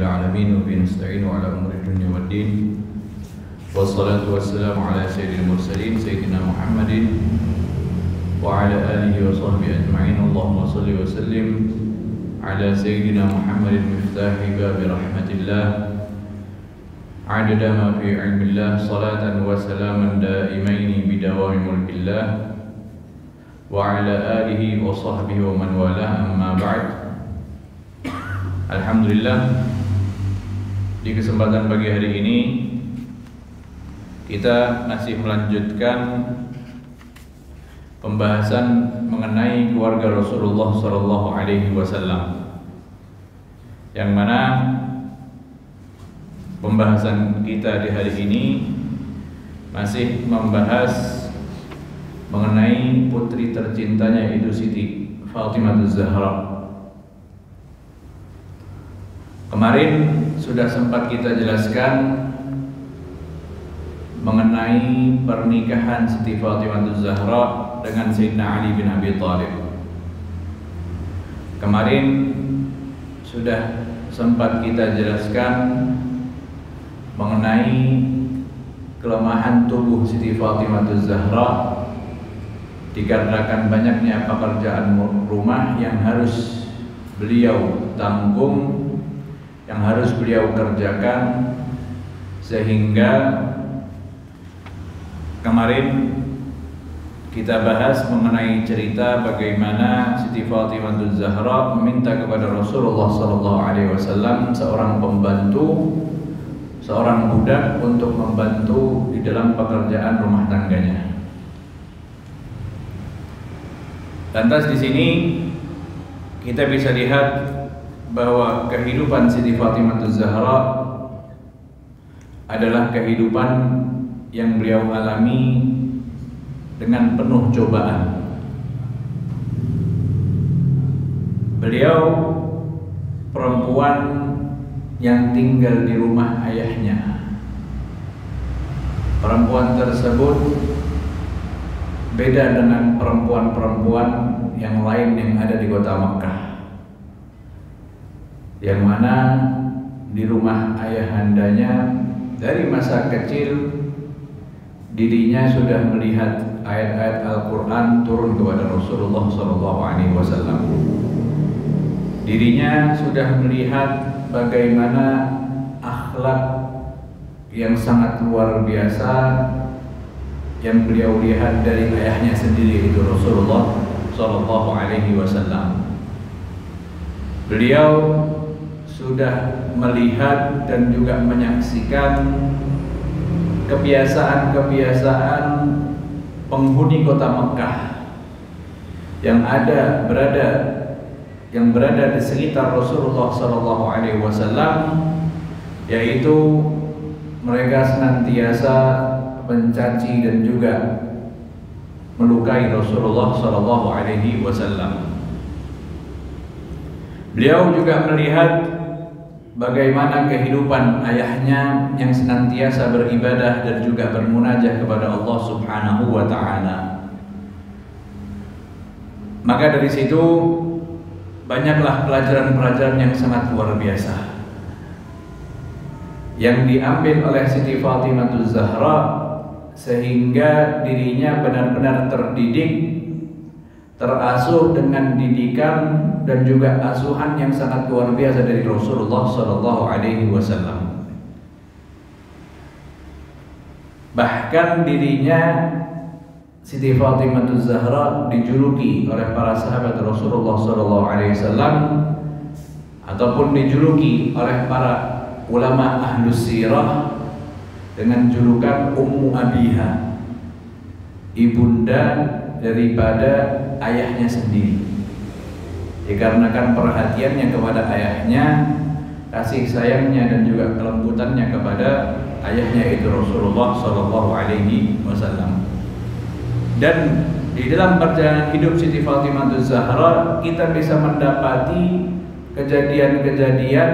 العالمين وبه نستعين على أمور الدنيا والدين والصلاة والسلام على سيد المرسلين سيدنا محمد وعلى آله وصحبه أجمعين. اللهم صل وسلم على سيدنا محمد مفتاح باب رحمة الله عدد ما في علم الله صلاة وسلاما دائمين بدوام ملك الله وعلى آله وصحبه ومن والاه. أما بعد. Alhamdulillah, di kesempatan pagi hari ini kita masih melanjutkan pembahasan mengenai keluarga Rasulullah SAW, yang mana pembahasan kita di hari ini masih membahas mengenai putri tercintanya, yaitu Siti Fatimah Az-Zahra. Kemarin sudah sempat kita jelaskan mengenai pernikahan Siti Fatimah Az-Zahra dengan Sayyidina Ali bin Abi Thalib. Kemarin sudah sempat kita jelaskan mengenai kelemahan tubuh Siti Fatimah Az-Zahra dikarenakan banyaknya pekerjaan rumah yang harus beliau tanggung, yang harus beliau kerjakan, sehingga kemarin kita bahas mengenai cerita bagaimana Siti Fatimah Az-Zahra meminta kepada Rasulullah SAW seorang pembantu, seorang budak untuk membantu di dalam pekerjaan rumah tangganya. Lantas di sini kita bisa lihat bahwa kehidupan Siti Fatimah Az-Zahra adalah kehidupan yang beliau alami dengan penuh cobaan. Beliau perempuan yang tinggal di rumah ayahnya. Perempuan tersebut beda dengan perempuan-perempuan yang lain yang ada di kota Makkah, yang mana di rumah ayahandanya dari masa kecil dirinya sudah melihat ayat-ayat Al-Quran turun kepada Rasulullah SAW. Dirinya sudah melihat bagaimana akhlak yang sangat luar biasa yang beliau lihat dari ayahnya sendiri, itu Rasulullah SAW. Beliau sudah melihat dan juga menyaksikan kebiasaan-kebiasaan penghuni kota Mekah yang berada di sekitar Rasulullah SAW, yaitu mereka senantiasa mencaci dan juga melukai Rasulullah SAW. Beliau juga melihat bagaimana kehidupan ayahnya yang senantiasa beribadah dan juga bermunajah kepada Allah Subhanahu wa Ta'ala. Maka dari situ banyaklah pelajaran-pelajaran yang sangat luar biasa yang diambil oleh Siti Fatimah Az-Zahra, sehingga dirinya benar-benar terdidik, terasuh dengan didikan dan juga asuhan yang sangat luar biasa dari Rasulullah SAW. Bahkan dirinya Siti Fatimah Az-Zahra dijuluki oleh para sahabat Rasulullah SAW ataupun dijuluki oleh para ulama ahlus sirah dengan julukan Ummu Abiha, ibunda daripada ayahnya sendiri, dikarenakan perhatiannya kepada ayahnya, kasih sayangnya dan juga kelembutannya kepada ayahnya, itu Rasulullah SAW. Dan di dalam perjalanan hidup Siti Fatimah Az-Zahra kita bisa mendapati kejadian-kejadian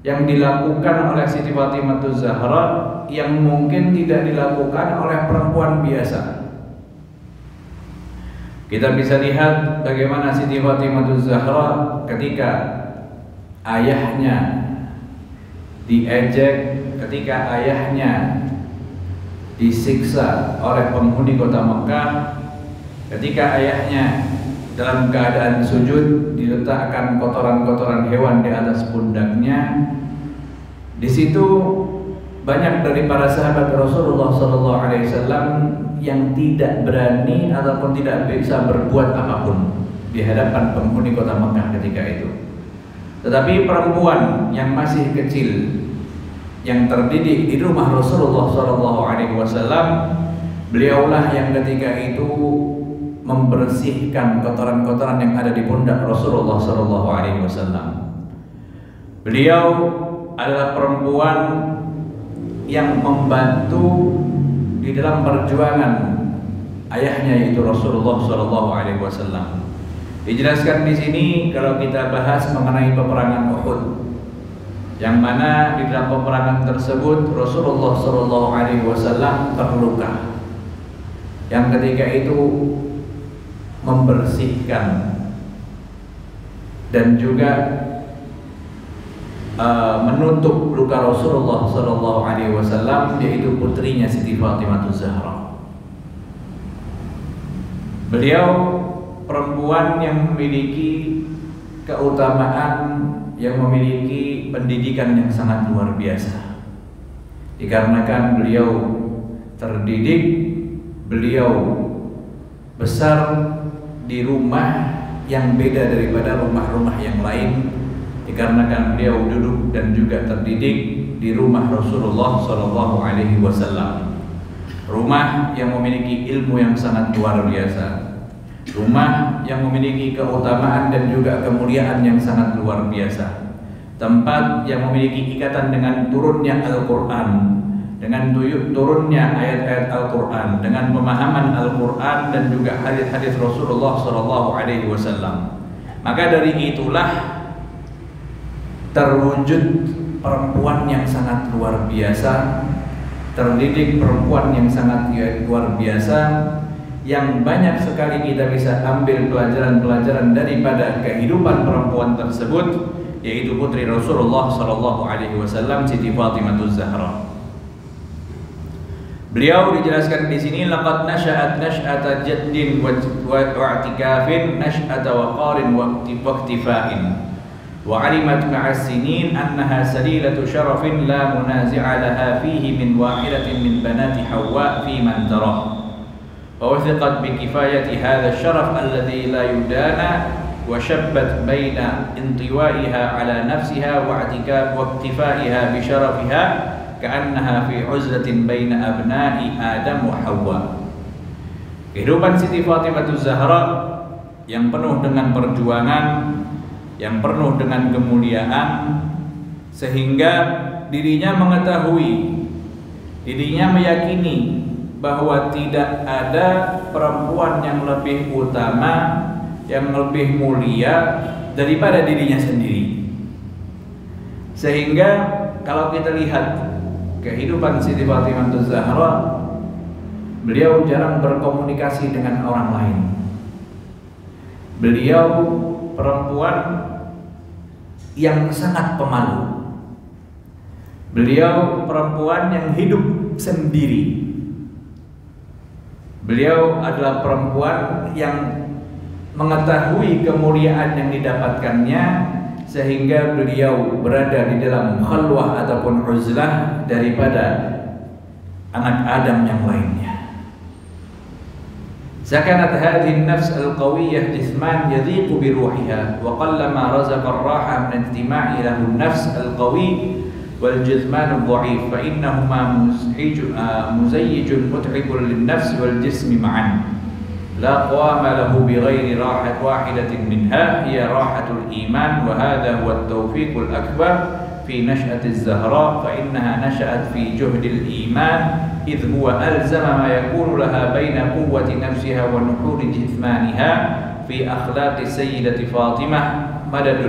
yang dilakukan oleh Siti Fatimah Az-Zahra yang mungkin tidak dilakukan oleh perempuan biasa. Kita bisa lihat bagaimana Siti Fatimah Az-Zahra ketika ayahnya diejek, ketika ayahnya disiksa oleh penghuni kota Mekah, ketika ayahnya dalam keadaan sujud diletakkan kotoran-kotoran hewan di atas pundaknya. Di situ banyak dari para sahabat Rasulullah SAW yang tidak berani ataupun tidak bisa berbuat apapun di hadapan penghuni kota Mekah ketika itu. Tetapi perempuan yang masih kecil, yang terdidik di rumah Rasulullah SAW, beliaulah yang ketika itu membersihkan kotoran-kotoran yang ada di pundak Rasulullah SAW. Beliau adalah perempuan yang membantu di dalam perjuangan ayahnya, yaitu Rasulullah SAW. Dijelaskan di sini kalau kita bahas mengenai peperangan Uhud, yang mana di dalam peperangan tersebut Rasulullah SAW terluka, yang ketika itu membersihkan dan juga menutup luka Rasulullah SAW, yaitu putrinya Siti Fatimah Zahra. Beliau perempuan yang memiliki keutamaan, yang memiliki pendidikan yang sangat luar biasa. Dikarenakan beliau terdidik, beliau besar di rumah yang beda daripada rumah-rumah yang lain, dikarenakan beliau duduk dan juga terdidik di rumah Rasulullah SAW. Rumah yang memiliki ilmu yang sangat luar biasa, rumah yang memiliki keutamaan dan juga kemuliaan yang sangat luar biasa, tempat yang memiliki ikatan dengan turunnya Al-Quran, dengan turunnya ayat-ayat Al-Quran, dengan pemahaman Al-Quran dan juga hadis-hadis Rasulullah SAW. Maka dari itulah terwujud perempuan yang sangat luar biasa, terdidik perempuan yang sangat luar biasa, yang banyak sekali kita bisa ambil pelajaran-pelajaran daripada kehidupan perempuan tersebut, yaitu putri Rasulullah SAW, Siti Fatimah Zahra. Beliau dijelaskan di sini, laqad nasha'at nash'ata jaddin wa i'tikafin nash'ata waqarin wa iktifa'in wa 'alimat ma'a as-sinin annaha salilatu sharafin la munazi'a laha fihi min wahidatin min banati Hawwa fi man tarah. ووثقت بكفاية هذا الشرف الذي لا يدانى وشبت بين انطوائها على نفسها واكتفائها بشرفها كأنها في عزلة بين أبناء آدم وحواء. Kehidupan Siti Fatimah Zahra yang penuh dengan perjuangan, yang penuh dengan kemuliaan, sehingga dirinya mengetahui, dirinya meyakini bahwa tidak ada perempuan yang lebih utama, yang lebih mulia daripada dirinya sendiri. Sehingga kalau kita lihat kehidupan Siti Fatimah Zahra, beliau jarang berkomunikasi dengan orang lain. Beliau perempuan yang sangat pemalu. Beliau perempuan yang hidup sendiri. Beliau adalah perempuan yang mengetahui kemuliaan yang didapatkannya, sehingga beliau berada di dalam khalwah ataupun uzlah daripada anak Adam yang lainnya. Sakanat hadhihi an-nafs al-qawiyyah jisman yadhiqu bi ruhiha wa qallama razaqa ar-raha min ijtima'i lahu an-nafs al-qawi والجسمان الضعيف فإنهما مزيج متعب للنفس والجسم معا لا قوام له بغير راحة واحدة منها هي راحة الإيمان وهذا هو التوفيق الأكبر في نشأة الزهراء فإنها نشأت في جهد الإيمان إذ هو ألزم ما يكون لها بين قوة نفسها ونحور جسمانها في أخلاق السيدة فاطمة مدد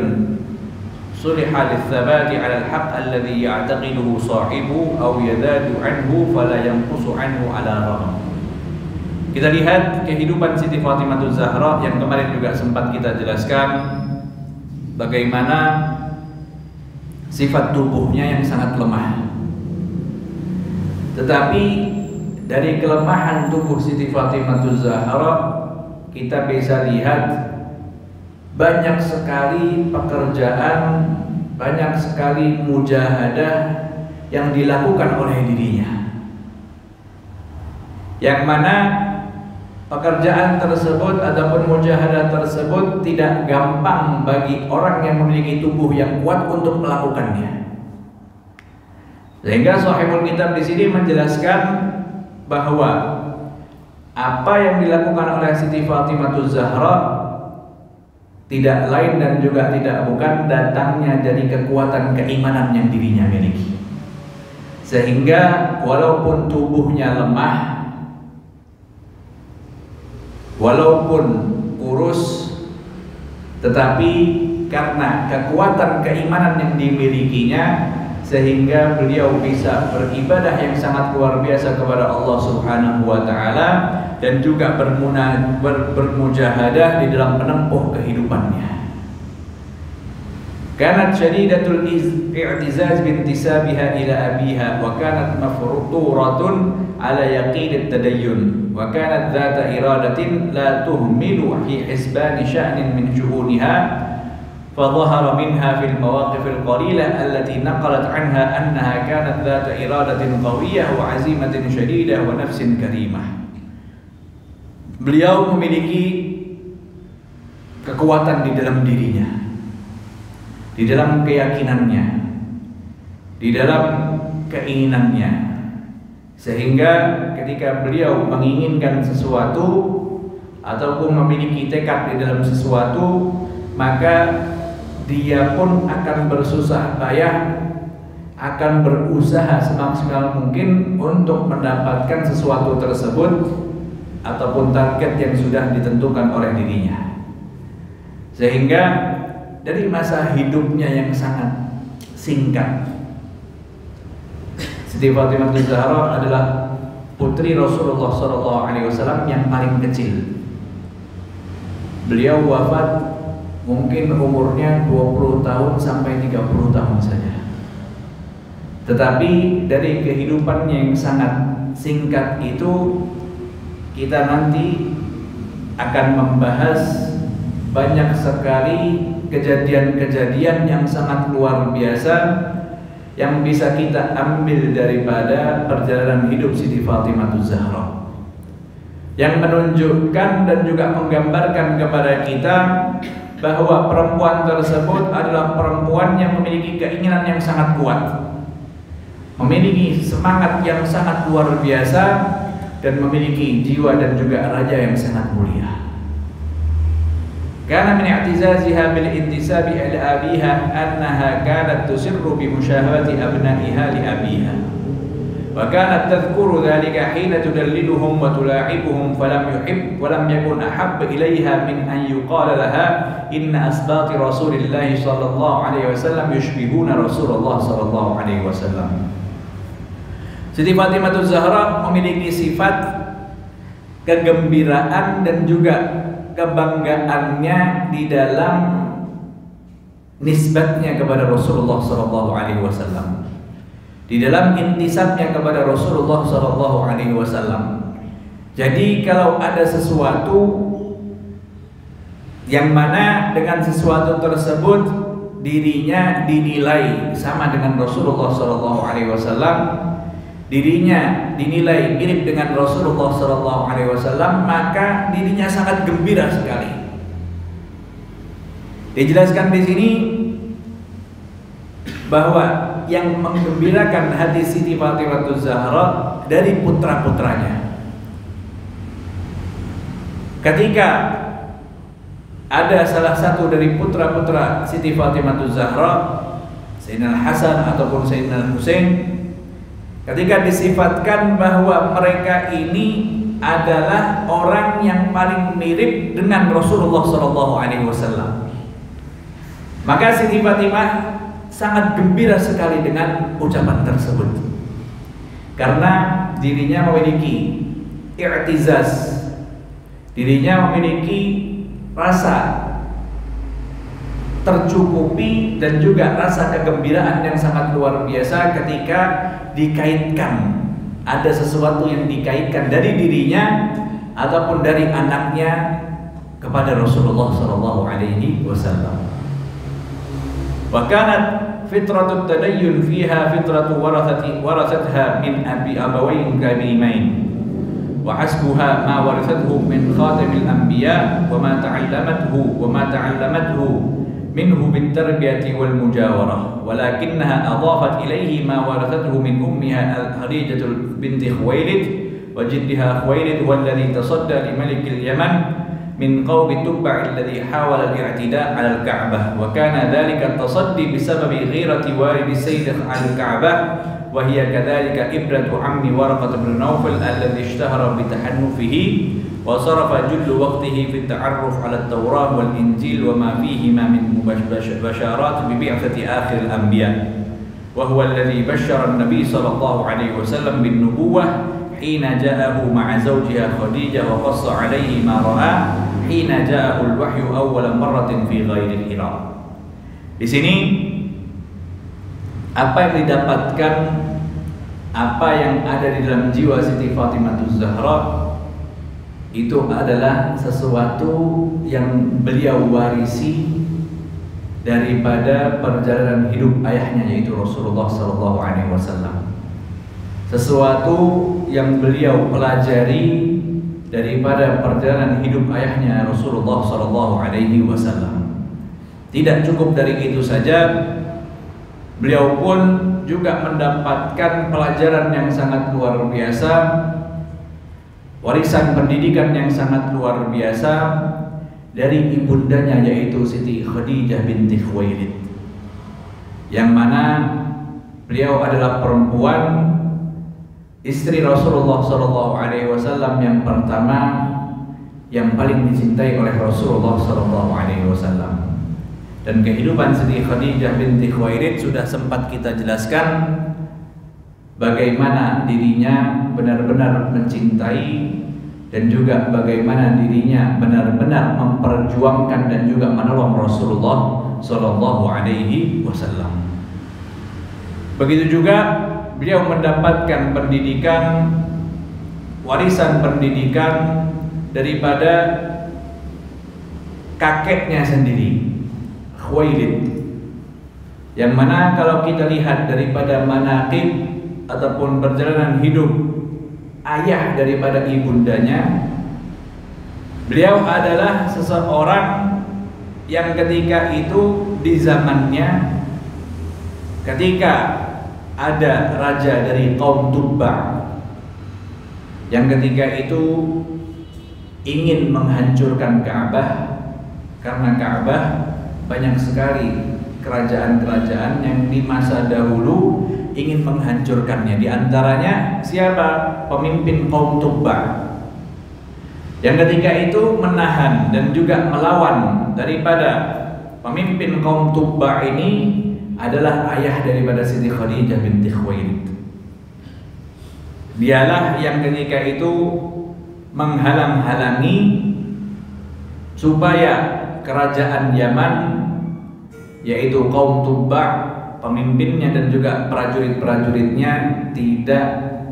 صلح للثبات على الحق الذي يعتقده صاحبه أو يزاد عنه فلا ينقص عنه على رغم. Kita lihat kehidupan Siti Fatimah Zahra yang kemarin juga sempat kita jelaskan, bagaimana sifat tubuhnya yang sangat lemah. Tetapi dari kelemahan tubuh Siti Fatimah Zahra kita bisa lihat banyak sekali pekerjaan, banyak sekali mujahadah yang dilakukan oleh dirinya, yang mana pekerjaan tersebut ataupun mujahadah tersebut tidak gampang bagi orang yang memiliki tubuh yang kuat untuk melakukannya. Sehingga Shahihul Kitab di sini menjelaskan bahwa apa yang dilakukan oleh Siti Fatimah Zahra tidak lain dan juga tidak bukan datangnya dari kekuatan keimanan yang dirinya miliki. Sehingga walaupun tubuhnya lemah, walaupun kurus, tetapi karena kekuatan keimanan yang dimilikinya, sehingga beliau bisa beribadah yang sangat luar biasa kepada Allah Subhanahu wa Ta'ala, dan juga bermujahadah di dalam menempuh kehidupannya. Kanat syadidatul i'tizaz bintisabiha ila abiha wa kanat mafruturatun ala yaqin at-tadayyun wa kanat dhata iradatin la tuhmilu fi hisban sya'nin min shu'uniha فظهر منها في المواقف القليلة التي نقلت عنها أنها كانت ذات إرادة قوية وعزيمة شديدة ونفس كريمة. Beliau memiliki kekuatan di dalam dirinya, di dalam keyakinannya, di dalam keinginannya, sehingga ketika beliau menginginkan sesuatu ataupun memiliki tekad di dalam sesuatu, maka dia pun akan bersusah payah, akan berusaha semaksimal mungkin untuk mendapatkan sesuatu tersebut ataupun target yang sudah ditentukan oleh dirinya. Sehingga dari masa hidupnya yang sangat singkat, Siti Fatimah Zahra adalah putri Rasulullah SAW yang paling kecil. Beliau wafat mungkin umurnya 20 tahun sampai 30 tahun saja. Tetapi dari kehidupannya yang sangat singkat itu, kita nanti akan membahas banyak sekali kejadian-kejadian yang sangat luar biasa yang bisa kita ambil daripada perjalanan hidup Siti Fatimah Zahra, yang menunjukkan dan juga menggambarkan kepada kita bahwa perempuan tersebut adalah perempuan yang memiliki keinginan yang sangat kuat, memiliki semangat yang sangat luar biasa, dan memiliki jiwa dan juga raja yang sangat mulia. Karena min i'tizaziha bil intisabi ila abiha annaha kanat tusirru bi musyahabati abna'iha li abiha. وكانت تذكر ذلك حين تدللهم وتلاعبهم فلم يحب ولم يكن أحب إليها من أن يقال لها إن أسباط رسول الله صلى الله عليه وسلم يشبهون رسول الله صلى الله عليه وسلم. Siti Fatimah Zahra memiliki sifat kegembiraan dan juga kebanggaannya di dalam nisbatnya kepada Rasulullah sallallahu alaihi wasallam, di dalam intisabnya kepada Rasulullah sallallahu alaihi wasallam. Jadi kalau ada sesuatu yang mana dengan sesuatu tersebut dirinya dinilai sama dengan Rasulullah sallallahu alaihi wasallam, dirinya dinilai mirip dengan Rasulullah sallallahu alaihi wasallam, maka dirinya sangat gembira sekali. Dijelaskan di sini bahwa yang menggembirakan hati Siti Fatimah Zahra dari putra-putranya. Ketika ada salah satu dari putra-putra Siti Fatimah Zahra, Sayyidina Hasan ataupun Sayyidina Husain, ketika disifatkan bahwa mereka ini adalah orang yang paling mirip dengan Rasulullah SAW, maka Siti Fatimah sangat gembira sekali dengan ucapan tersebut, karena dirinya memiliki i'tizaz, dirinya memiliki rasa tercukupi dan juga rasa kegembiraan yang sangat luar biasa ketika dikaitkan, ada sesuatu yang dikaitkan dari dirinya ataupun dari anaknya kepada Rasulullah sallallahu alaihi wasallam. Wa kanat fitratut tadayyun fiha fitratu warathatha min abawain karimain wa hasbuha ma warathathu min khatamil anbiya wa ma ta'allamathu minhu bitarbiyati wal mujawarah walakinnaha adafat ilaihi ma warathathu min ummiha Khadijah binti Khuwailid wa jiddiha Khuwailid walladhi tasadda li malikil Yaman min qawmi Tubba' alladhi hawala al-i'tida' 'ala al-Ka'bah wa kana dhalika at-tasaddi bisababi ghirati walidi Sayyid 'ala al-Ka'bah wa hiya kadhalika ibratu 'ammi Waraqah bin Nawfal alladhi ishtahara bi tahannufihi wa sarafa jullu waqtihi fi at-ta'arruf 'ala at-Tawrah wal Injil wa ma fihima min basharat bi bi'thati akhir al-anbiya wa huwa alladhi bashshara an-nabiy sallallahu alaihi wasallam bin nubuwwah hina ja'ahu ma'a zawjiha Khadijah wa qassa 'alaihi ma ra'a hina ja'ahu al-wahyu awwal marratin fi ghairi al-Iraq. Di sini apa yang didapatkan, apa yang ada di dalam jiwa Siti Fatimah Az-Zahra itu adalah sesuatu yang beliau warisi daripada perjalanan hidup ayahnya, yaitu Rasulullah sallallahu alaihi wasallam. Sesuatu yang beliau pelajari daripada perjalanan hidup ayahnya Rasulullah sallallahu alaihi wasallam. Tidak cukup dari itu saja, beliau pun juga mendapatkan pelajaran yang sangat luar biasa, warisan pendidikan yang sangat luar biasa dari ibundanya, yaitu Siti Khadijah binti Khuwailid, yang mana beliau adalah perempuan istri Rasulullah sallallahu alaihi wasallam yang pertama, yang paling dicintai oleh Rasulullah sallallahu alaihi wasallam. Dan kehidupan Siti Khadijah binti Khuwailid sudah sempat kita jelaskan bagaimana dirinya benar-benar mencintai dan juga bagaimana dirinya benar-benar memperjuangkan dan juga menolong Rasulullah sallallahu alaihi wasallam. Begitu juga beliau mendapatkan pendidikan, warisan pendidikan daripada kakeknya sendiri, Khuwailid, yang mana kalau kita lihat daripada manaqib ataupun perjalanan hidup ayah daripada ibundanya, beliau adalah seseorang yang ketika itu di zamannya, ketika ada raja dari kaum Tubba yang ketika itu ingin menghancurkan Ka'bah, karena Ka'bah banyak sekali kerajaan-kerajaan yang di masa dahulu ingin menghancurkannya. Di antaranya siapa? Pemimpin kaum Tubba, yang ketika itu menahan dan juga melawan daripada pemimpin kaum Tubba ini adalah ayah daripada Siti Khadijah binti Khuwailid. Dialah yang ketika itu menghalang-halangi supaya kerajaan Yaman, yaitu kaum Tubba, pemimpinnya dan juga prajurit-prajuritnya tidak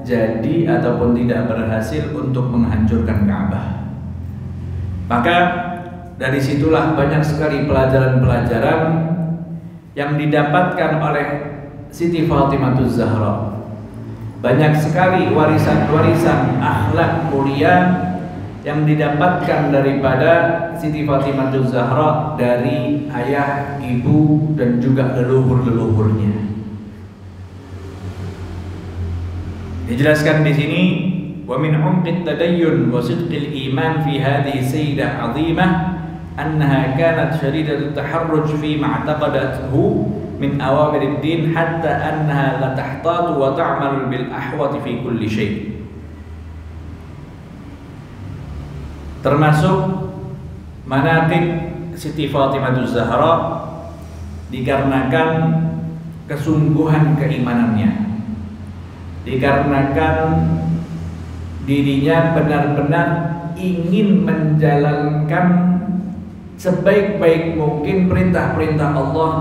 jadi ataupun tidak berhasil untuk menghancurkan Ka'bah. Maka dari situlah banyak sekali pelajaran-pelajaran yang didapatkan oleh Siti Fatimah Az-Zahra. Banyak sekali warisan-warisan akhlak mulia yang didapatkan daripada Siti Fatimah Az-Zahra dari ayah, ibu dan juga leluhur-leluhurnya. Dijelaskan di sini, wa min umqit tadayyun wa sidqil iman fi hadhihi sayyidah 'azimah أنها كانت شديدة التحرج فيما اعتقدته من أوامر الدين حتى أنها لا تحتاط وتعمل بالأحوط في كل شيء. Termasuk manaqib Siti Fatimah Az-Zahra dikarenakan kesungguhan keimanannya, dikarenakan dirinya benar-benar ingin menjalankan sebaik-baik mungkin perintah-perintah Allah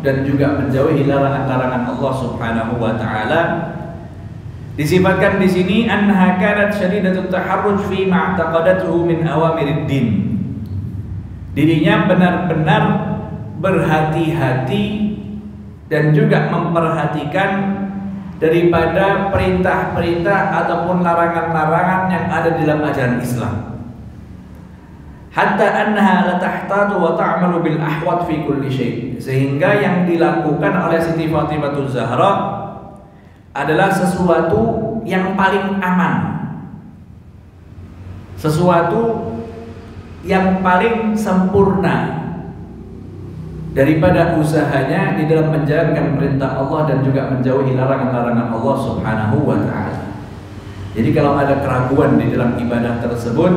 dan juga menjauhi larangan-larangan Allah Subhanahu wa taala. Disifatkan di sini annaha kanat syadidatut taharruj fi ma'taqadatuhu min awamirid din. Dirinya benar-benar berhati-hati dan juga memperhatikan daripada perintah-perintah ataupun larangan-larangan yang ada di dalam ajaran Islam. Hatta annaha la tahtatu wa ta'malu bil ahwat fi kulli syai'. Sehingga yang dilakukan oleh Siti Fatimah Zahra adalah sesuatu yang paling aman, sesuatu yang paling sempurna daripada usahanya di dalam menjalankan perintah Allah dan juga menjauhi larangan-larangan Allah Subhanahu wa taala. Jadi kalau ada keraguan di dalam ibadah tersebut,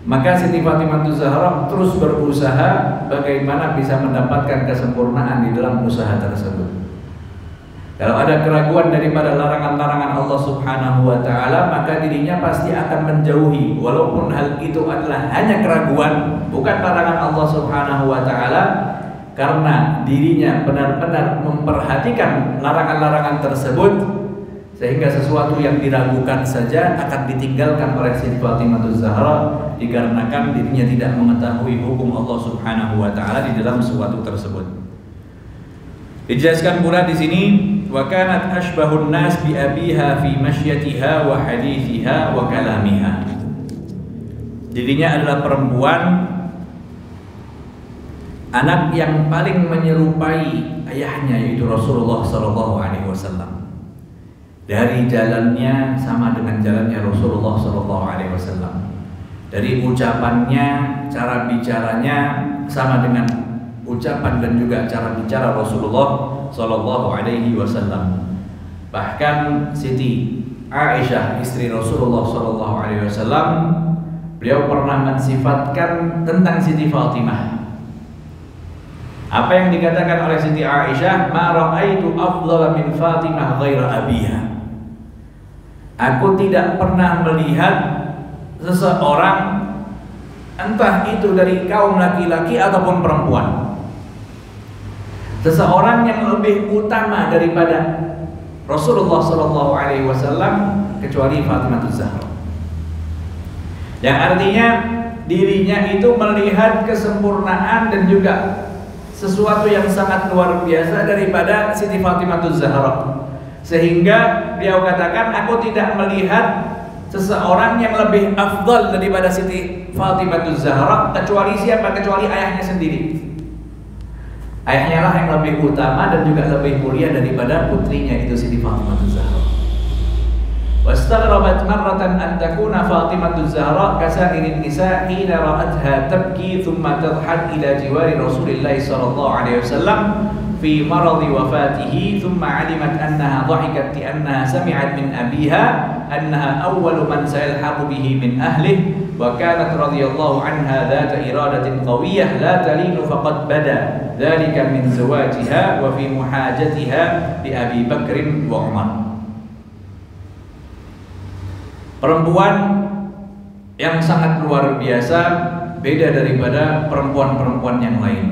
maka Siti Fatimah Zahra terus berusaha bagaimana bisa mendapatkan kesempurnaan di dalam usaha tersebut. Kalau ada keraguan daripada larangan-larangan Allah Subhanahu wa taala, maka dirinya pasti akan menjauhi, walaupun hal itu adalah hanya keraguan, bukan larangan Allah Subhanahu wa taala, karena dirinya benar-benar memperhatikan larangan-larangan tersebut, sehingga sesuatu yang diragukan saja akan ditinggalkan oleh Siti Fatimah Zahra dikarenakan dirinya tidak mengetahui hukum Allah Subhanahu wa taala di dalam suatu tersebut. Dijelaskan pula di sini, wa kanat ashbahun nas bi abiha fi mashyatiha wa hadithiha wa kalamiha. Dirinya adalah perempuan, anak yang paling menyerupai ayahnya, yaitu Rasulullah sallallahu alaihi wasallam. Dari jalannya sama dengan jalannya Rasulullah sallallahu alaihi wasallam. Dari ucapannya, cara bicaranya sama dengan ucapan dan juga cara bicara Rasulullah sallallahu alaihi wasallam. Bahkan Siti Aisyah, istri Rasulullah sallallahu alaihi wasallam, beliau pernah mensifatkan tentang Siti Fatimah. Apa yang dikatakan oleh Siti Aisyah, "Ma ra'aitu afdhala min Fatimah ghaira abiha." Aku tidak pernah melihat seseorang, entah itu dari kaum laki-laki ataupun perempuan, seseorang yang lebih utama daripada Rasulullah sallallahu alaihi wasallam kecuali Fatimah Zahra. Yang artinya dirinya itu melihat kesempurnaan dan juga sesuatu yang sangat luar biasa daripada Siti Fatimah Zahra. Sehingga beliau katakan, aku tidak melihat seseorang yang lebih afdal daripada Siti Fatimah Zahra kecuali siapa? Kecuali ayahnya sendiri. Ayahnya lah yang lebih utama dan juga lebih mulia daripada putrinya, itu Siti Fatimah Zahra. Wastaghrabat marratan an takuna Fatimah Zahra kasairin nisa hina ra'atha tabki thumma tadhhak ila jiwari Rasulillah sallallahu alaihi wasallam fi maradi wafatihi, thumma 'alimat annaha dhahikat li annaha sami'at min abiha annaha awwalu man sayalhaqu bihi min ahlihi wa kanat radhiyallahu anha dhata iradatin qawiyyah la talinu faqad bada dhalika min zawajiha wa fi muhajatiha li Abi Bakr wa Umar. Perempuan yang sangat luar biasa, beda daripada perempuan-perempuan yang lain.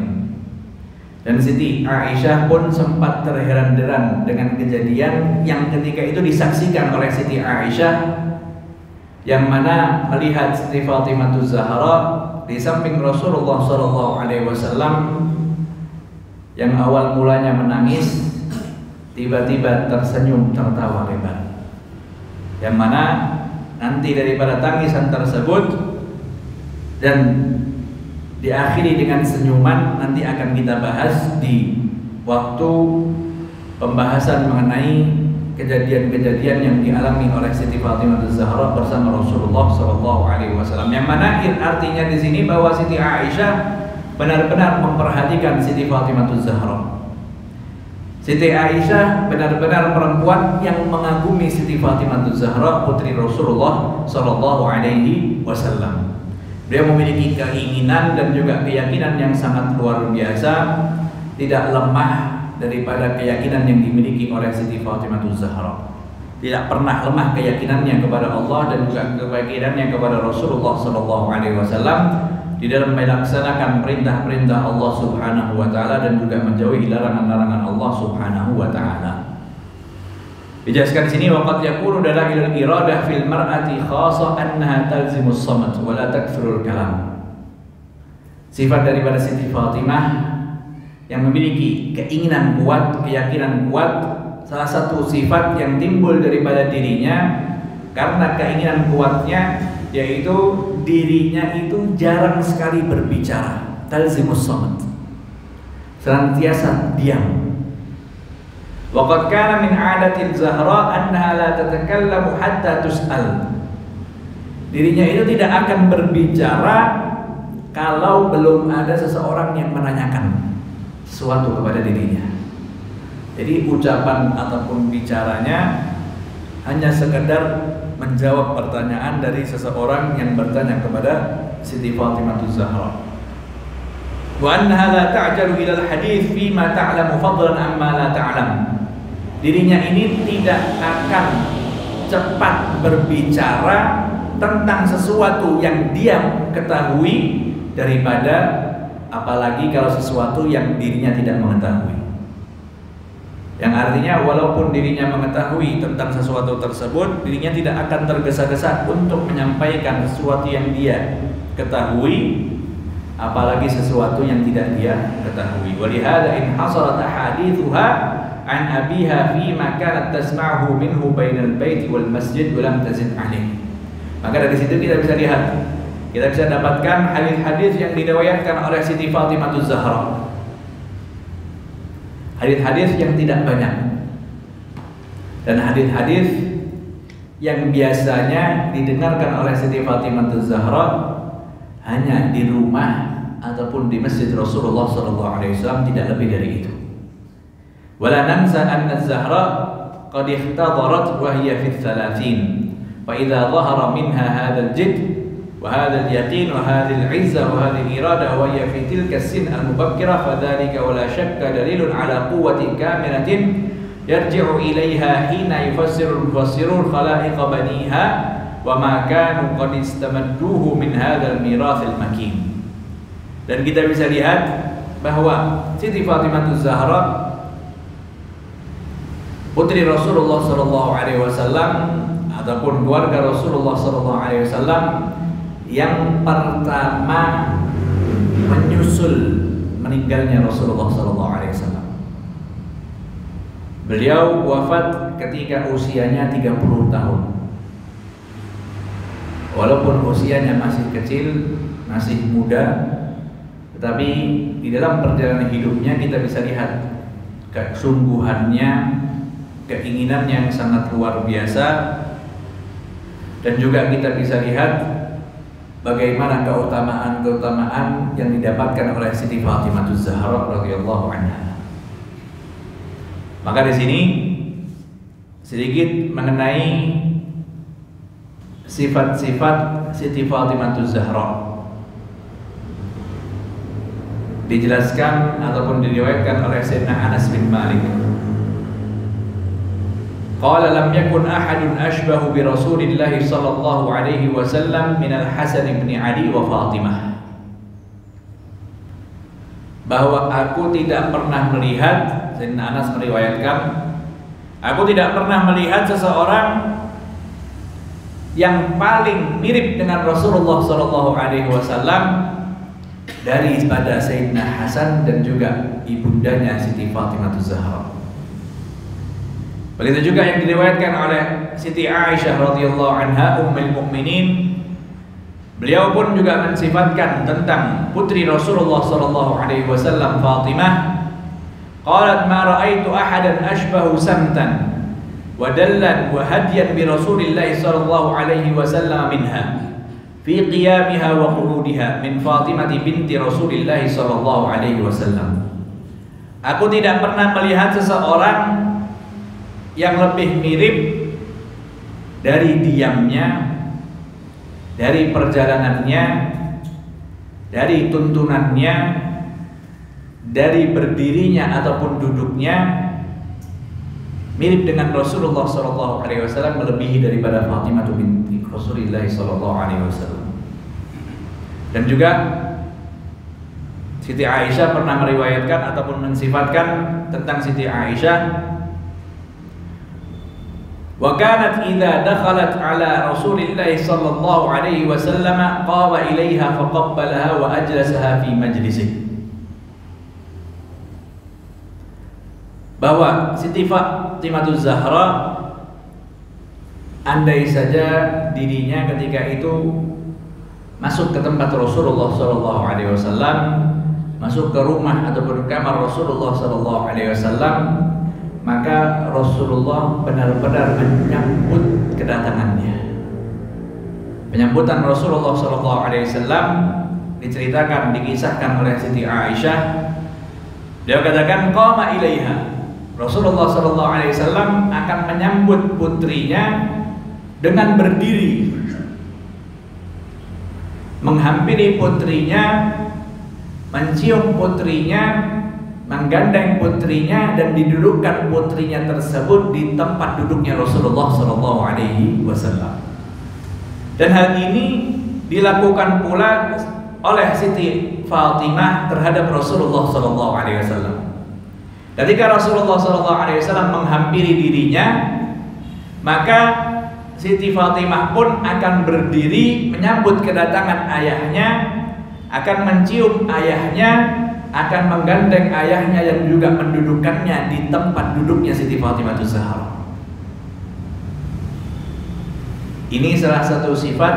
Dan Siti Aisyah pun sempat terheran-heran dengan kejadian yang ketika itu disaksikan oleh Siti Aisyah, yang mana melihat Siti Fatimah Zahra di samping Rasulullah sallallahu alaihi wasallam yang awal mulanya menangis, tiba-tiba tersenyum tertawa lebar. Yang mana nanti daripada tangisan tersebut dan diakhiri dengan senyuman nanti akan kita bahas di waktu pembahasan mengenai kejadian-kejadian yang dialami oleh Siti Fatimah Zahra bersama Rasulullah sallallahu alaihi wasallam. Yang mana artinya di sini bahwa Siti Aisyah benar-benar memperhatikan Siti Fatimah Zahra. Siti Aisyah benar-benar perempuan yang mengagumi Siti Fatimah Zahra, putri Rasulullah sallallahu alaihi wasallam. Dia memiliki keinginan dan juga keyakinan yang sangat luar biasa, tidak lemah daripada keyakinan yang dimiliki oleh Siti Fatimah Zahra. Tidak pernah lemah keyakinannya kepada Allah dan juga keyakinannya kepada Rasulullah sallallahu alaihi wasallam. di dalam melaksanakan perintah-perintah Allah Subhanahu wa taala dan juga menjauhi larangan-larangan Allah Subhanahu wa taala. Dijelaskan di sini waqad yakunu dalailul iradah fil mar'ati khassa annaha talzimus samat wa la takthurul kalam. Sifat daripada Siti Fatimah yang memiliki keinginan kuat, keyakinan kuat, salah satu sifat yang timbul daripada dirinya karena keinginan kuatnya yaitu dirinya itu jarang sekali berbicara, talzimus samat, senantiasa diam. Waqad kana min 'adati Zahra annaha la tatakallamu hatta tus'al. Dirinya itu tidak akan berbicara kalau belum ada seseorang yang menanyakan sesuatu kepada dirinya. Jadi ucapan ataupun bicaranya hanya sekedar menjawab pertanyaan dari seseorang yang bertanya kepada Siti Fatimah Zahra. Wa annaha la ta'jalu ila al-hadits fima ta'lamu fadlan amma la ta'lam. Dirinya ini tidak akan cepat berbicara tentang sesuatu yang dia ketahui daripada apalagi kalau sesuatu yang dirinya tidak mengetahui. Yang artinya walaupun dirinya mengetahui tentang sesuatu tersebut, dirinya tidak akan tergesa-gesa untuk menyampaikan sesuatu yang dia ketahui, apalagi sesuatu yang tidak dia ketahui. Walihada in hasarat ahadithuha an abiha fi ma kanat tasma'uhu minhu bainal baiti wal masjid wa lam tazid alaih. Maka dari situ kita bisa lihat, kita bisa dapatkan hadis-hadis yang diriwayatkan oleh Siti Fatimah Zahra. Hadis-hadis yang tidak banyak dan hadis-hadis yang biasanya didengarkan oleh Siti Fatimah Zahra hanya di rumah ataupun di masjid Rasulullah SAW, tidak lebih dari itu. Wala nansa anna Zahra qad ihtadarat wa hiya fi 30 fa idza dhahara minha hadzal jidd وهذا اليقين وهذه العزة وهذه الإرادة وهي في تلك السن المبكرة فذلك ولا شك دليل على قوة كاملة يرجع إليها حين يفسر المفسرون خلائق بنيها وما كانوا قد استمدوه من هذا الميراث المكين. Dan kita bisa lihat bahwa Siti Fatimah Zahra putri Rasulullah SAW ataupun keluarga Rasulullah SAW yang pertama menyusul meninggalnya Rasulullah SAW. Beliau wafat ketika usianya 30 tahun. Walaupun usianya masih kecil, masih muda, tetapi di dalam perjalanan hidupnya kita bisa lihat kesungguhannya, keinginan yang sangat luar biasa, dan juga kita bisa lihat bagaimana keutamaan-keutamaan yang didapatkan oleh Siti Fatimah Zahra radhiyallahu anha. Maka di sini sedikit mengenai sifat-sifat Siti Fatimah Zahra. Dijelaskan ataupun diriwayatkan oleh Sayyidina Anas bin Malik. Qala lam yakun ahadun ashbahu bi Rasulillah sallallahu alaihi wasallam min al-Hasan bin Ali wa Fatimah. Bahwa aku tidak pernah melihat, Sayyidina Anas meriwayatkan, aku tidak pernah melihat seseorang yang paling mirip dengan Rasulullah sallallahu alaihi wasallam daripada Sayyidina Hasan dan juga ibundanya Siti Fatimah Zahra. Begitu juga yang diriwayatkan oleh Siti Aisyah radhiyallahu anha ummul mukminin. Beliau pun juga mensifatkan tentang putri Rasulullah sallallahu alaihi wasallam Fatimah. Qalat ma ra'aitu ahadan ashbahu samtan wa dallan wa hadiyan bi Rasulillah sallallahu alaihi wasallam minha fi qiyamiha wa qurudiha min Fatimah binti Rasulillah sallallahu alaihi wasallam. Aku tidak pernah melihat seseorang yang lebih mirip dari diamnya, dari perjalanannya, dari tuntunannya, dari berdirinya ataupun duduknya, mirip dengan Rasulullah SAW melebihi daripada Fatimah binti Rasulullah SAW. Dan juga Siti Aisyah pernah meriwayatkan ataupun mensifatkan tentang Siti Aisyah, wa kanat idza dakhalat ala Rasulillah sallallahu alaihi wasallam qama ilaiha faqabbalaha wa ajlasaha fi majlisihi. Bahwa Siti Fatimah Zahra, andai saja dirinya ketika itu masuk ke tempat Rasulullah sallallahu alaihi wasallam, masuk ke rumah ataupun kamar Rasulullah sallallahu alaihi wasallam, maka Rasulullah benar-benar menyambut kedatangannya. Penyambutan Rasulullah sallallahu alaihi wasallam diceritakan, dikisahkan oleh Siti Aisyah. Dia katakan qama ilaiha. Rasulullah sallallahu alaihi wasallam akan menyambut putrinya dengan berdiri, menghampiri putrinya, mencium putrinya, menggandeng putrinya, dan didudukkan putrinya tersebut di tempat duduknya Rasulullah sallallahu alaihi wasallam. Dan hal ini dilakukan pula oleh Siti Fatimah terhadap Rasulullah sallallahu alaihi wasallam. Ketika Rasulullah sallallahu alaihi wasallam menghampiri dirinya, maka Siti Fatimah pun akan berdiri menyambut kedatangan ayahnya, akan mencium ayahnya, akan menggandeng ayahnya dan juga mendudukkannya di tempat duduknya Siti Fatimah Zahra. Ini salah satu sifat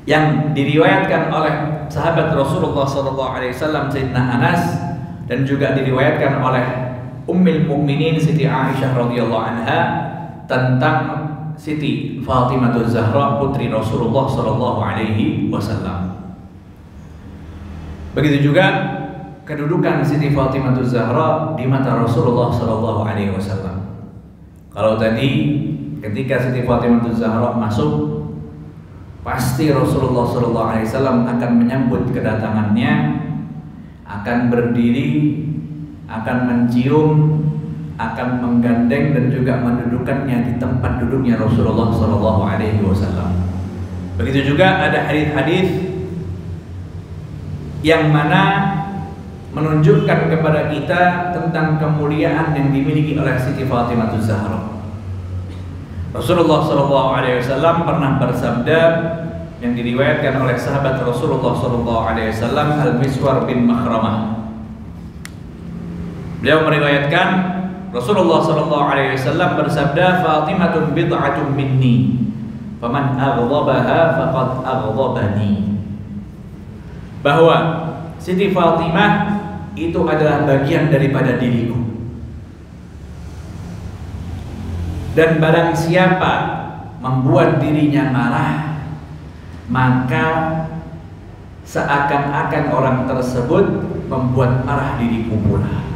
yang diriwayatkan oleh sahabat Rasulullah sallallahu alaihi wasallam Sayyidina Anas, dan juga diriwayatkan oleh Ummul Mukminin Siti Aisyah radhiyallahu anha tentang Siti Fatimah Zahra putri Rasulullah sallallahu alaihi wasallam. Begitu juga kedudukan Siti Fatimah Zahra di mata Rasulullah sallallahu alaihi wasallam. Kalau tadi ketika Siti Fatimah Zahra masuk, pasti Rasulullah sallallahu alaihi wasallam akan menyambut kedatangannya, akan berdiri, akan mencium, akan menggandeng dan juga mendudukkannya di tempat duduknya Rasulullah sallallahu alaihi wasallam. Begitu juga ada hadis-hadis yang mana menunjukkan kepada kita tentang kemuliaan yang dimiliki oleh Siti Fatimah Zahra. Rasulullah sallallahu alaihi wasallam pernah bersabda yang diriwayatkan oleh sahabat Rasulullah sallallahu alaihi wasallam Al-Miswar bin Makhramah. Beliau meriwayatkan Rasulullah sallallahu alaihi wasallam bersabda, "Fatimatun bid'atun minni, faman aghdhabaha faqad aghdhabani." Bahwa Siti Fatimah itu adalah bagian daripada diriku. Dan barang siapa membuat dirinya marah, maka seakan-akan orang tersebut membuat marah diriku pula.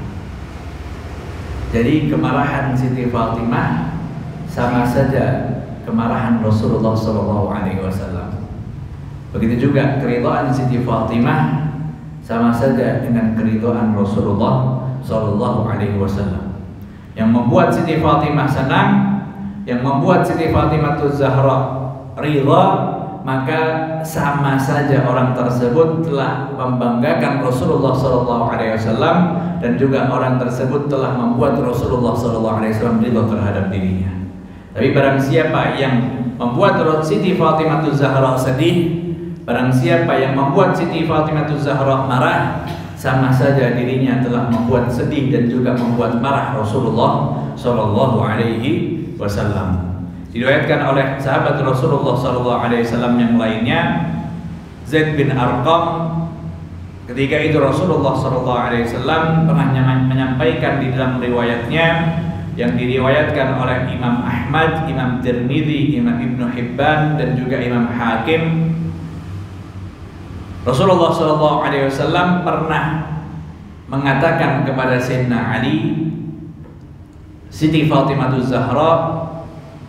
Jadi kemarahan Siti Fatimah sama saja kemarahan Rasulullah sallallahu alaihi wasallam. Begitu juga keridhaan Siti Fatimah sama saja dengan keridhaan Rasulullah sallallahu alaihi wasallam. Yang membuat Siti Fatimah senang, yang membuat Siti Fatimah Zahra ridha, maka sama saja orang tersebut telah membanggakan Rasulullah sallallahu alaihi wasallam, dan juga orang tersebut telah membuat Rasulullah sallallahu alaihi wasallam ridha terhadap dirinya. Tapi barang siapa yang membuat Siti Fatimah Zahra sedih, barang siapa yang membuat Siti Fatimah Zahra marah, sama saja dirinya telah membuat sedih dan juga membuat marah Rasulullah sallallahu alaihi wasallam. Diriwayatkan oleh sahabat Rasulullah sallallahu alaihi wasallam yang lainnya, Zaid bin Arqam, ketika itu Rasulullah sallallahu alaihi wasallam pernah menyampaikan di dalam riwayatnya yang diriwayatkan oleh Imam Ahmad, Imam Tirmidzi, Imam Ibnu Hibban dan juga Imam Hakim. Rasulullah sallallahu alaihi wasallam pernah mengatakan kepada Sayyidina Ali, Siti Fatimah Zahra,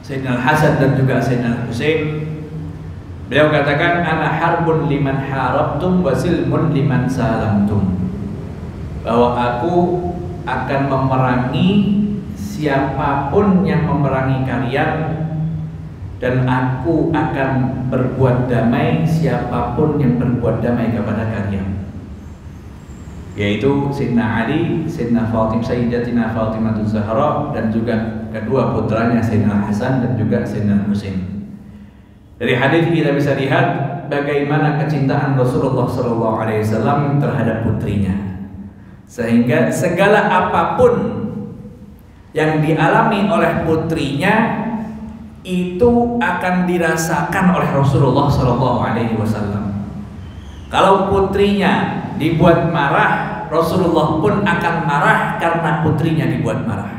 Sayyidina Al-Hasan dan juga Sayyidina Al-Husain, beliau katakan, ana harbun liman harabtum wa silmun liman salamtum, bahwa aku akan memerangi siapapun yang memerangi kalian, dan aku akan berbuat damai siapapun yang berbuat damai kepada kalian, yaitu Sayyidina Ali, Sayyidina Fatimah, Sayyidatina Fatimah Zahra, dan juga kedua putranya Sayyidina Hasan dan juga Sayyidina Husain. Dari hadis kita bisa lihat bagaimana kecintaan Rasulullah SAW terhadap putrinya, sehingga segala apapun yang dialami oleh putrinya itu akan dirasakan oleh Rasulullah SAW. Kalau putrinya dibuat marah, Rasulullah pun akan marah karena putrinya dibuat marah.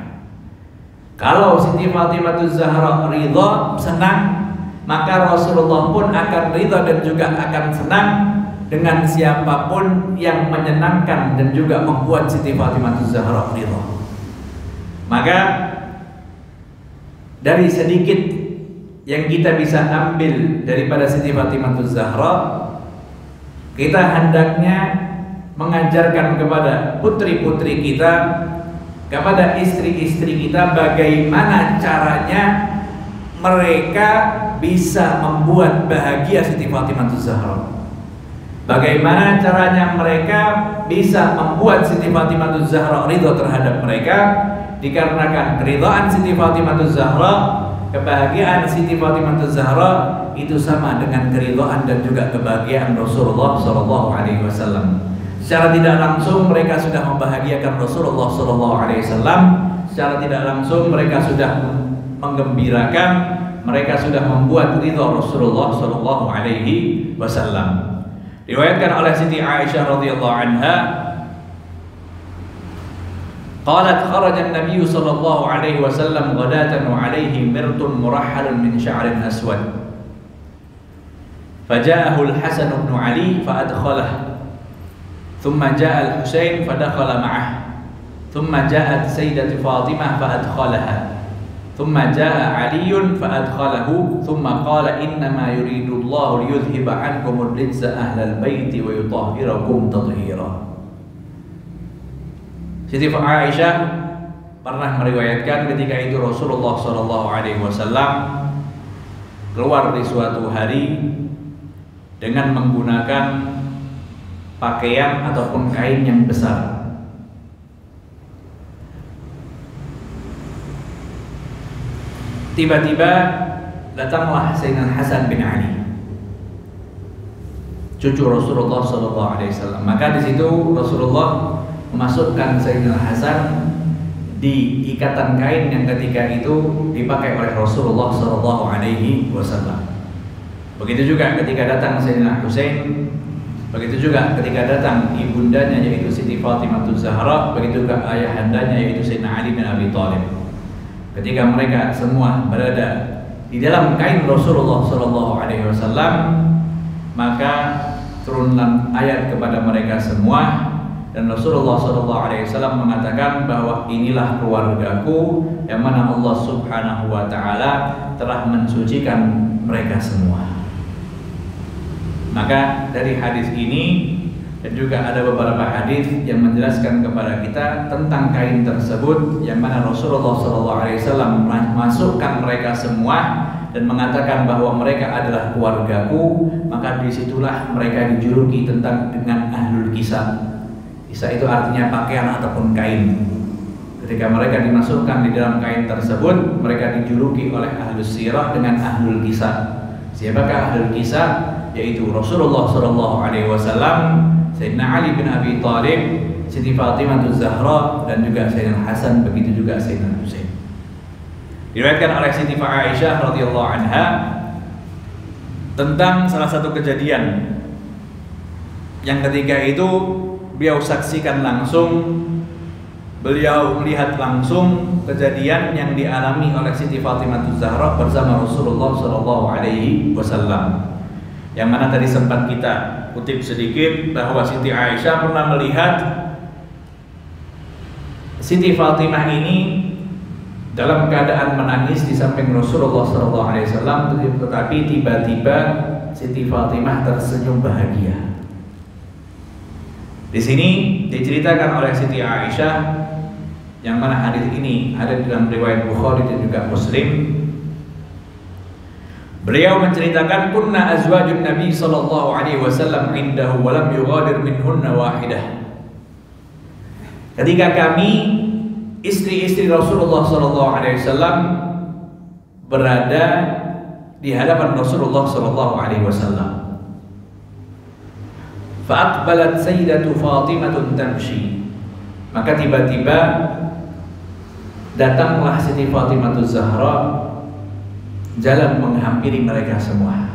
Kalau Siti Fatimah Zahra ridha, senang, maka Rasulullah pun akan ridha dan juga akan senang dengan siapapun yang menyenangkan dan juga membuat Siti Fatimah Zahra ridha. Maka dari sedikit yang kita bisa ambil daripada Siti Fatimah Zahra, kita hendaknya mengajarkan kepada putri-putri kita, kepada istri-istri kita, bagaimana caranya mereka bisa membuat bahagia Siti Fatimah Zahra. Bagaimana caranya mereka bisa membuat Siti Fatimah Zahra ridha terhadap mereka, dikarenakan keridhaan Siti Fatimah Zahra, kebahagiaan Siti Fatimah Zahra itu sama dengan keridhaan dan juga kebahagiaan Rasulullah SAW. Secara tidak langsung mereka sudah membahagiakan Rasulullah SAW. Secara tidak langsung mereka sudah menggembirakan, mereka sudah membuat ridha Rasulullah SAW. Diriwayatkan oleh Siti Aisyah radhiyallahu anha, qalat kharaja an-nabiy sallallahu alaihi wasallam ghadatan wa alaihi mirtun murahhalun min sya'rin aswad. Faja'ahu al-Hasan ibn Ali fa'adkhalahu. Thumma ja'a al-Husain fadakhala ma'ah. Thumma ja'at Sayyidati Fatimah fa'adkhalaha. Thumma ja'a Aliyun fa'adkhalahu. Thumma qala innama yuridu Allahu liyudhhiba 'ankum ar-rijsa ahlal baiti wa yutahhirakum tathira. Siti Aisyah pernah meriwayatkan ketika itu Rasulullah SAW keluar di suatu hari dengan menggunakan pakaian ataupun kain yang besar. Tiba-tiba datanglah Sayyidina Hasan bin Ali, cucu Rasulullah SAW. Maka di situ Rasulullah memasukkan Sayyidina Hasan di ikatan kain yang ketika itu dipakai oleh Rasulullah SAW. Begitu juga ketika datang Sayyidina Husain, begitu juga ketika datang ibundanya yaitu Siti Fatimah Zahra, begitu juga ayahandanya yaitu Sayyidina Ali bin Abi Thalib. Ketika mereka semua berada di dalam kain Rasulullah SAW, maka turunlah ayat kepada mereka semua. Dan Rasulullah SAW mengatakan bahwa inilah keluargaku yang mana Allah Subhanahu wa Ta'ala telah mensucikan mereka semua. Maka dari hadis ini dan juga ada beberapa hadis yang menjelaskan kepada kita tentang kain tersebut, yang mana Rasulullah SAW memasukkan mereka semua dan mengatakan bahwa mereka adalah keluargaku. Maka disitulah mereka dijuluki dengan ahlul kisah. Kisah itu artinya pakaian ataupun kain. Ketika mereka dimasukkan di dalam kain tersebut, mereka dijuluki oleh ahlus sirah dengan ahlul kisah. Siapakah ahlul kisah? Yaitu Rasulullah SAW, Sayyidina Ali bin Abi Thalib, Siti Fatimah Zahra, dan juga Sayyidina Hasan, begitu juga Sayyidina Husain. Diriwayatkan oleh Siti Aisyah radhiyallahu anha tentang salah satu kejadian yang ketika itu beliau saksikan langsung, beliau melihat langsung kejadian yang dialami oleh Siti Fatimah Zahra bersama Rasulullah SAW. Yang mana tadi sempat kita kutip sedikit bahwa Siti Aisyah pernah melihat Siti Fatimah ini dalam keadaan menangis di samping Rasulullah SAW, tetapi tiba-tiba Siti Fatimah tersenyum bahagia. Di sini diceritakan oleh Siti Aisyah, yang mana hadis ini ada di dalam riwayat Bukhari dan juga Muslim, Beliau menceritakan kunna azwajun Nabi sallallahu alaihi wasallam indahu wa lam yughadir minhunna wahidah. Ketika kami istri-istri Rasulullah sallallahu alaihi wasallam berada di hadapan Rasulullah sallallahu alaihi wasallam, fa aqbalat sayyidatu Fatimah tamshi, maka tiba-tiba datanglah Siti Fatimah Zahra jalan menghampiri mereka semua,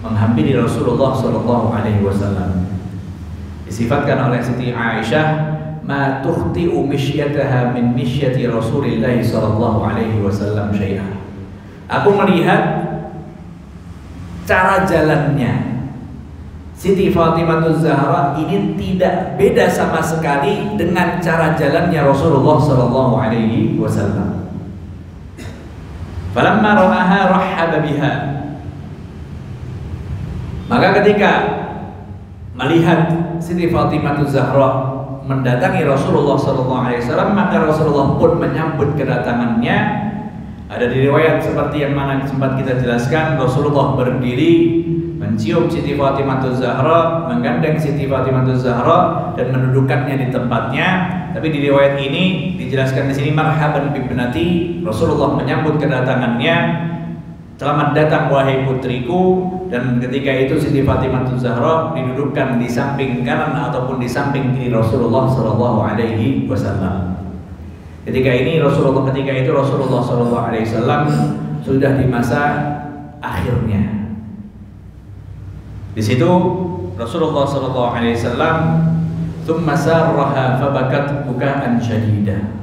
menghampiri Rasulullah sallallahu alaihi wasallam. Disifatkan oleh Siti Aisyah, ma tukhti'u mishyataha min mishyati Rasulillah sallallahu alaihi wasallam syai'a. Aku melihat cara jalannya Siti Fatimah Zahra ini tidak beda sama sekali dengan cara jalannya Rasulullah sallallahu alaihi wasallam. Falamma ra'aha rahhaba biha. Maka ketika melihat Siti Fatimah Zahra mendatangi Rasulullah sallallahu alaihi wasallam, maka Rasulullah pun menyambut kedatangannya. Ada di riwayat seperti yang mana sempat kita jelaskan, Rasulullah berdiri mencium Siti Fatimah Zahra, menggandeng Siti Fatimah Zahra dan mendudukkannya di tempatnya. Tapi di riwayat ini dijelaskan di sini marhaban bibnati, Rasulullah menyambut kedatangannya, selamat datang wahai putriku. Dan ketika itu Siti Fatimah Zahra didudukkan di samping kanan ataupun di samping kiri Rasulullah sallallahu alaihi wasallam. Ketika itu Rasulullah sallallahu alaihi wasallam sudah di masa akhirnya. Di situ Rasulullah sallallahu alaihi wasallam thumma sarraha fabakat bukaan syadida.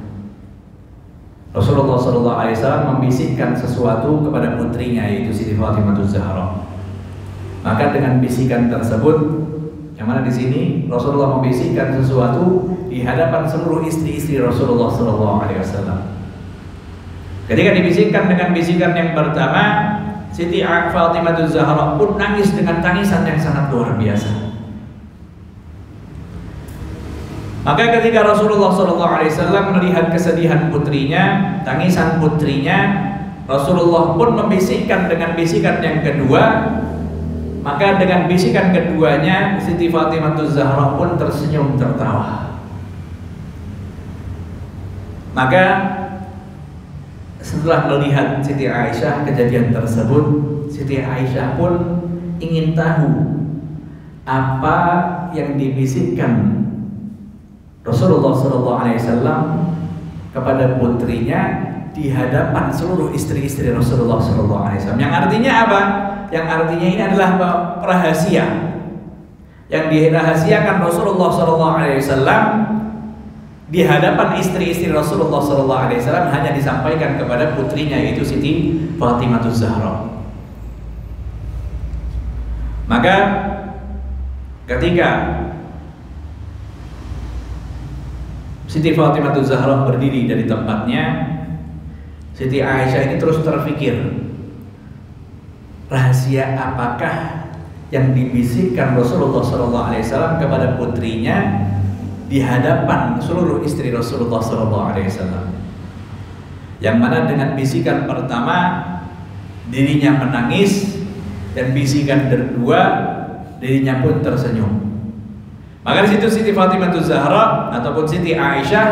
Rasulullah sallallahu alaihi wasallam membisikkan sesuatu kepada putrinya, yaitu Siti Fatimah Zahra. Maka dengan bisikan tersebut, yang mana di sini Rasulullah membisikkan sesuatu di hadapan seluruh istri-istri Rasulullah sallallahu alaihi wasallam. Ketika dibisikkan dengan bisikan yang pertama, Siti Fatimah Zahra pun nangis dengan tangisan yang sangat luar biasa. Maka ketika Rasulullah SAW melihat kesedihan putrinya, tangisan putrinya, Rasulullah pun membisikkan dengan bisikan yang kedua. Maka dengan bisikan keduanya, Siti Fatimah Zahra pun tersenyum tertawa. Maka setelah melihat Siti Aisyah kejadian tersebut, Siti Aisyah pun ingin tahu apa yang dibisikkan Rasulullah SAW kepada putrinya di hadapan seluruh istri-istri Rasulullah SAW. Yang artinya apa? Yang artinya ini adalah rahasia yang dirahasiakan Rasulullah SAW di hadapan istri-istri Rasulullah SAW hanya disampaikan kepada putrinya, yaitu Siti Fatimah Zahra. Maka ketika Siti Fatimah Zahra berdiri dari tempatnya, Siti Aisyah ini terus terfikir, rahasia apakah yang dibisikkan Rasulullah SAW kepada putrinya di hadapan seluruh istri Rasulullah SAW. Yang mana dengan bisikan pertama dirinya menangis, dan bisikan kedua dirinya pun tersenyum. Maka di situ Siti Fatimah Zahra ataupun Siti Aisyah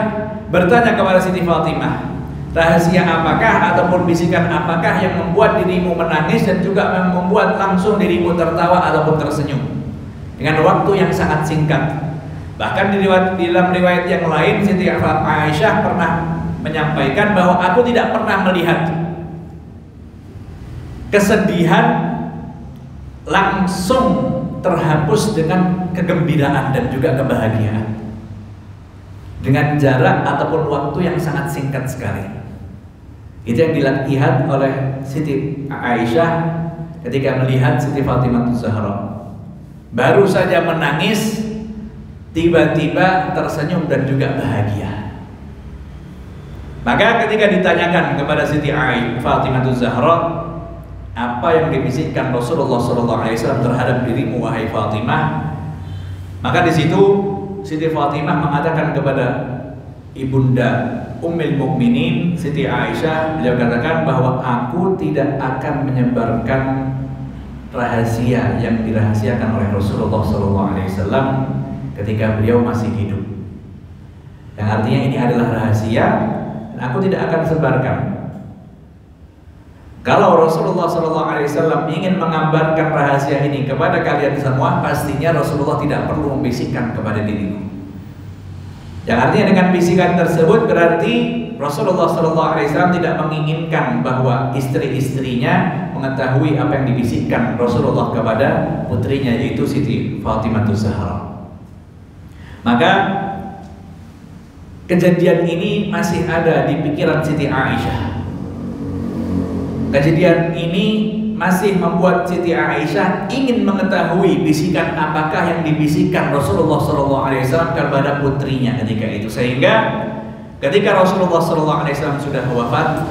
bertanya kepada Siti Fatimah, rahasia apakah ataupun bisikan apakah yang membuat dirimu menangis dan juga membuat langsung dirimu tertawa ataupun tersenyum dengan waktu yang sangat singkat. Bahkan dalam riwayat yang lain, Siti Aisyah pernah menyampaikan bahwa aku tidak pernah melihat kesedihan langsung terhapus dengan kegembiraan dan juga kebahagiaan dengan jarak ataupun waktu yang sangat singkat sekali. Itu yang dilihat oleh Siti Aisyah ketika melihat Siti Fatimah Zahra. Baru saja menangis, tiba-tiba tersenyum dan juga bahagia. Maka ketika ditanyakan kepada Siti Fatimah Zahra, apa yang dibisikkan Rasulullah SAW terhadap dirimu wahai Fatimah, maka di situ Siti Fatimah mengatakan kepada Ibunda Ummul Mukminin Siti Aisyah, beliau katakan bahwa aku tidak akan menyebarkan rahasia yang dirahasiakan oleh Rasulullah SAW ketika beliau masih hidup. Yang artinya ini adalah rahasia dan aku tidak akan sebarkan. Kalau Rasulullah SAW ingin mengabarkan rahasia ini kepada kalian semua, pastinya Rasulullah tidak perlu membisikkan kepada diriku. Yang artinya dengan bisikan tersebut berarti Rasulullah SAW tidak menginginkan bahwa istri-istrinya mengetahui apa yang dibisikkan Rasulullah kepada putrinya, yaitu Siti Fatimah Zahra. Maka kejadian ini masih ada di pikiran Siti Aisyah. Kejadian ini masih membuat Siti Aisyah ingin mengetahui bisikan apakah yang dibisikkan Rasulullah SAW kepada putrinya ketika itu. Sehingga ketika Rasulullah SAW sudah wafat,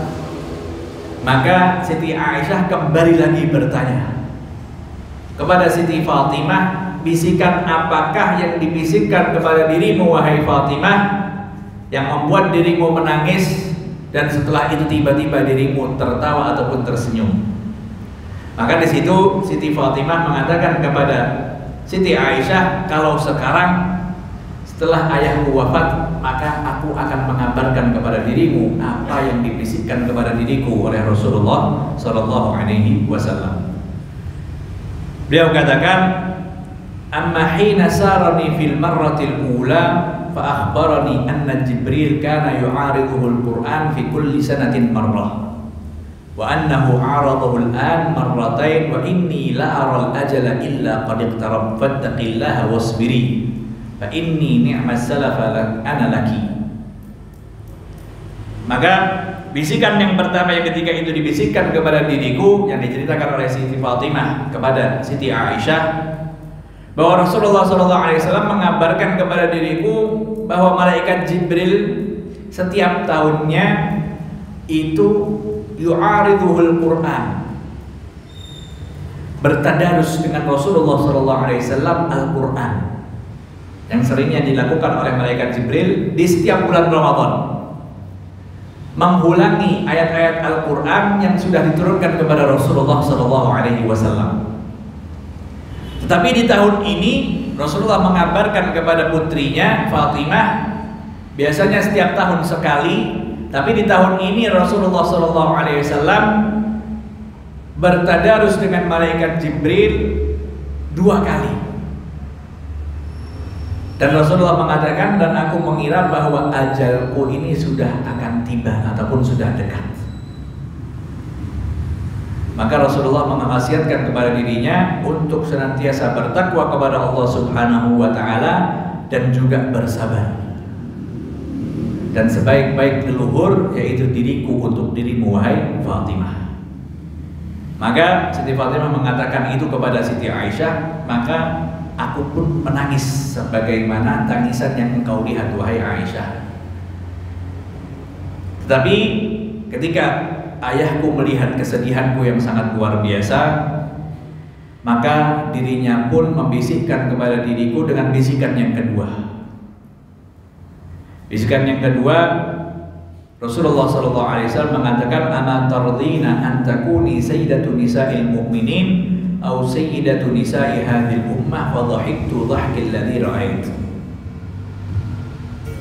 maka Siti Aisyah kembali lagi bertanya kepada Siti Fatimah, bisikan apakah yang dibisikkan kepada dirimu wahai Fatimah yang membuat dirimu menangis dan setelah itu tiba-tiba dirimu tertawa ataupun tersenyum. Maka di situ Siti Fatimah mengatakan kepada Siti Aisyah, kalau sekarang setelah ayahku wafat, maka aku akan mengabarkan kepada dirimu apa yang dibisikkan kepada diriku oleh Rasulullah SAW. Beliau katakan, amma hina sarani fil marratil ula fa akhbarani anna Jibril kana yu'ariduhu al-Qur'an fi kulli sanatin marrah wa annahu 'aradahu al-an marratain wa inni la ara al-ajala illa qad iqtarab fattaqillaha wasbiri fa inni ni'mas salafa ana laki. Maka bisikan yang pertama yang ketika itu dibisikkan kepada diriku, yang diceritakan oleh Siti Fatimah kepada Siti Aisyah, bahwa Rasulullah SAW mengabarkan kepada diriku bahwa malaikat Jibril setiap tahunnya itu yu'ariduhul Qur'an, bertadarus dengan Rasulullah SAW Al-Quran, yang seringnya dilakukan oleh malaikat Jibril di setiap bulan Ramadan, menghulangi ayat-ayat Al-Quran yang sudah diturunkan kepada Rasulullah SAW. Tetapi di tahun ini Rasulullah mengabarkan kepada putrinya Fatimah, biasanya setiap tahun sekali, tapi di tahun ini Rasulullah SAW bertadarus dengan malaikat Jibril 2 kali. Dan Rasulullah mengatakan, dan aku mengira bahwa ajalku ini sudah akan tiba ataupun sudah dekat. Maka Rasulullah mewasiatkan kepada dirinya untuk senantiasa bertakwa kepada Allah Subhanahu wa Ta'ala dan juga bersabar. Dan sebaik-baik leluhur yaitu diriku untuk dirimu wahai Fatimah. Maka Siti Fatimah mengatakan itu kepada Siti Aisyah, maka aku pun menangis sebagaimana tangisan yang engkau lihat wahai Aisyah. Tetapi ketika ayahku melihat kesedihanku yang sangat luar biasa, maka dirinya pun membisikkan kepada diriku dengan bisikan yang kedua. Bisikan yang kedua, Rasulullah SAW mengatakan, "Ama tardina an takuni sayyidatu nisa'il mu'minin aw sayyidatu nisa'i hadhil ummah fa dhahiktu dhahkil ladzi ra'ait."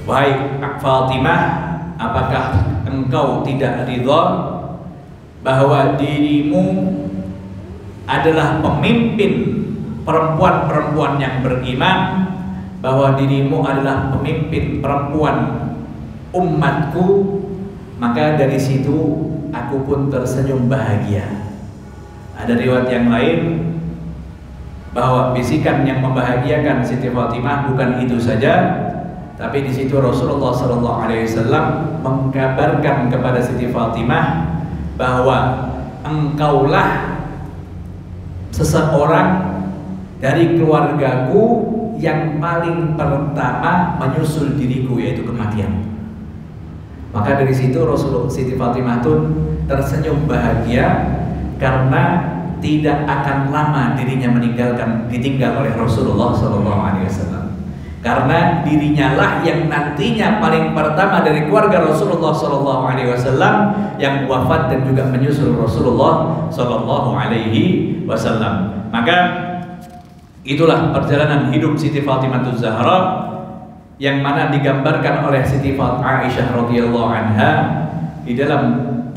Wahai Fatimah, apakah engkau tidak ridha bahwa dirimu adalah pemimpin perempuan-perempuan yang beriman, bahwa dirimu adalah pemimpin perempuan umatku? Maka dari situ aku pun tersenyum bahagia. Ada riwayat yang lain bahwa bisikan yang membahagiakan Siti Fatimah bukan itu saja, tapi di situ Rasulullah SAW mengkabarkan kepada Siti Fatimah bahwa engkaulah seseorang dari keluargaku yang paling pertama menyusul diriku, yaitu kematian. Maka dari situ Rasulullah Siti Fatimah pun tersenyum bahagia karena tidak akan lama dirinya ditinggal oleh Rasulullah SAW. Karena dirinya lah yang nantinya paling pertama dari keluarga Rasulullah SAW yang wafat dan juga menyusul Rasulullah SAW. Maka itulah perjalanan hidup Siti Fatimah Zahra yang mana digambarkan oleh Siti Aisyah radhiyallahu anha di dalam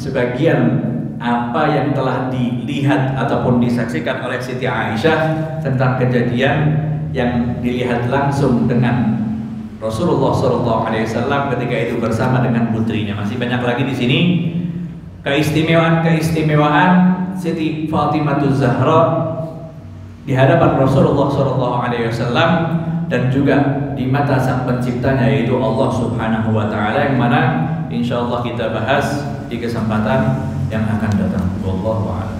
sebagian apa yang telah dilihat ataupun disaksikan oleh Siti Aisyah tentang kejadian yang dilihat langsung dengan Rasulullah SAW ketika itu bersama dengan putrinya. Masih banyak lagi di sini keistimewaan Siti Fatimah Zahra di hadapan Rasulullah SAW dan juga di mata sang penciptanya yaitu Allah Subhanahu wa taala, yang mana insyaallah kita bahas di kesempatan yang akan datang. Wallahu a'lam.